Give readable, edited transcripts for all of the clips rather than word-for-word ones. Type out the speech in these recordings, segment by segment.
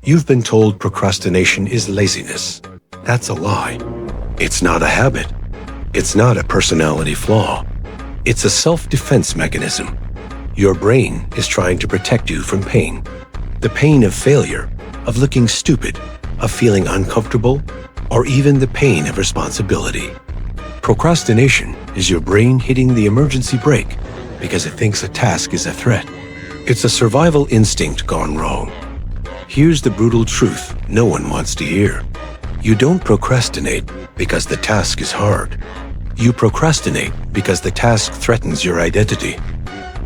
You've been told procrastination is laziness. That's a lie. It's not a habit. It's not a personality flaw. It's a self-defense mechanism. Your brain is trying to protect you from pain. The pain of failure, of looking stupid, of feeling uncomfortable, or even the pain of responsibility. Procrastination is your brain hitting the emergency brake because it thinks a task is a threat. It's a survival instinct gone wrong. Here's the brutal truth no one wants to hear. You don't procrastinate because the task is hard. You procrastinate because the task threatens your identity.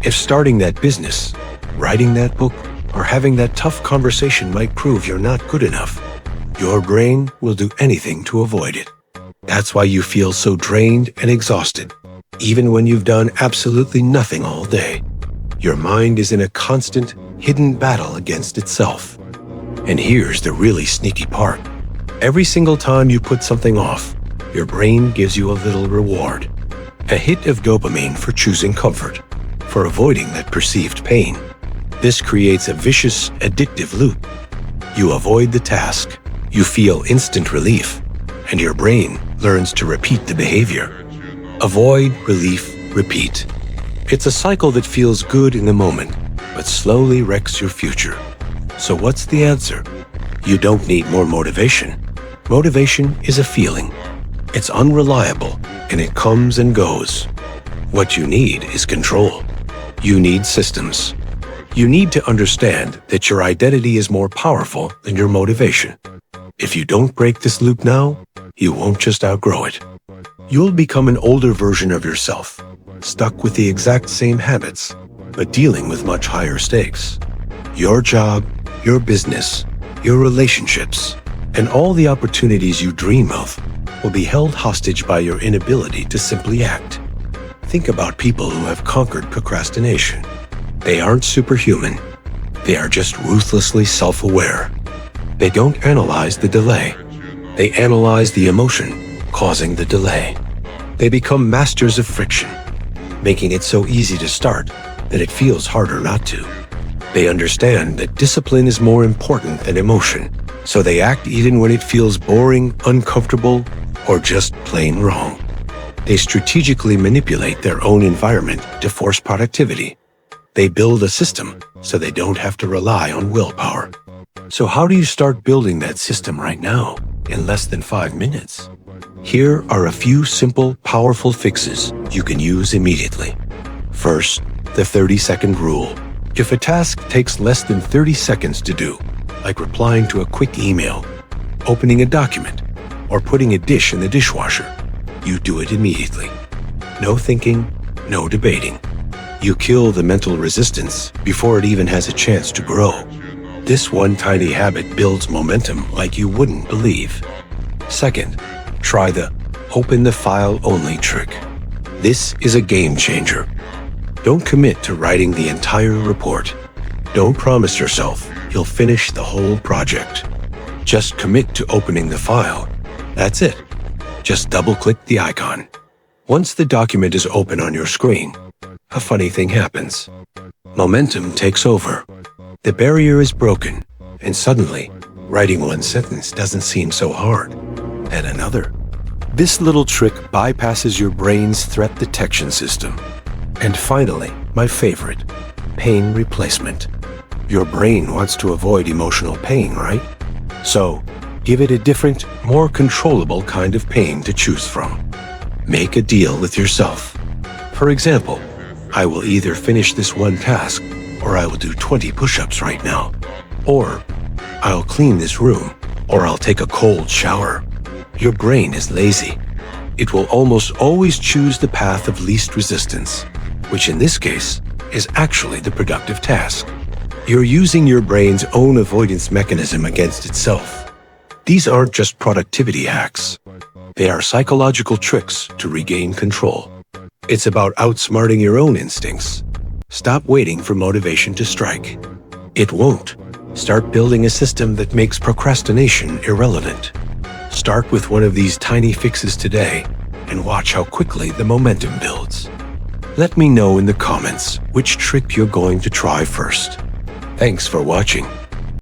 If starting that business, writing that book, or having that tough conversation might prove you're not good enough, your brain will do anything to avoid it. That's why you feel so drained and exhausted, even when you've done absolutely nothing all day. Your mind is in a constant, hidden battle against itself. And here's the really sneaky part. Every single time you put something off, your brain gives you a little reward. A hit of dopamine for choosing comfort, for avoiding that perceived pain. This creates a vicious, addictive loop. You avoid the task, you feel instant relief, and your brain learns to repeat the behavior. Avoid, relief, repeat. It's a cycle that feels good in the moment, but slowly wrecks your future. So what's the answer? You don't need more motivation. Motivation is a feeling. It's unreliable, and it comes and goes. What you need is control. You need systems. You need to understand that your identity is more powerful than your motivation. If you don't break this loop now, you won't just outgrow it. You'll become an older version of yourself, stuck with the exact same habits, but dealing with much higher stakes. Your job, your business, your relationships, and all the opportunities you dream of will be held hostage by your inability to simply act. Think about people who have conquered procrastination. They aren't superhuman. They are just ruthlessly self-aware. They don't analyze the delay. They analyze the emotion causing the delay. They become masters of friction, making it so easy to start that it feels harder not to. They understand that discipline is more important than emotion, so they act even when it feels boring, uncomfortable, or just plain wrong. They strategically manipulate their own environment to force productivity. They build a system so they don't have to rely on willpower. So how do you start building that system right now, in less than 5 minutes? Here are a few simple, powerful fixes you can use immediately. First, the 30-second rule. If a task takes less than 30 seconds to do, like replying to a quick email, opening a document, or putting a dish in the dishwasher, you do it immediately. No thinking, no debating. You kill the mental resistance before it even has a chance to grow. This one tiny habit builds momentum like you wouldn't believe. Second, try the open the file only trick. This is a game changer. Don't commit to writing the entire report. Don't promise yourself you'll finish the whole project. Just commit to opening the file. That's it. Just double-click the icon. Once the document is open on your screen, a funny thing happens. Momentum takes over. The barrier is broken, and suddenly, writing one sentence doesn't seem so hard. And another. This little trick bypasses your brain's threat detection system. And finally, my favorite, pain replacement. Your brain wants to avoid emotional pain, right? So, give it a different, more controllable kind of pain to choose from. Make a deal with yourself. For example, I will either finish this one task, or I will do 20 push-ups right now. Or, I'll clean this room, or I'll take a cold shower. Your brain is lazy. It will almost always choose the path of least resistance, which in this case is actually the productive task. You're using your brain's own avoidance mechanism against itself. These aren't just productivity hacks. They are psychological tricks to regain control. It's about outsmarting your own instincts. Stop waiting for motivation to strike. It won't. Start building a system that makes procrastination irrelevant. Start with one of these tiny fixes today and watch how quickly the momentum builds. Let me know in the comments which trick you're going to try first. Thanks for watching.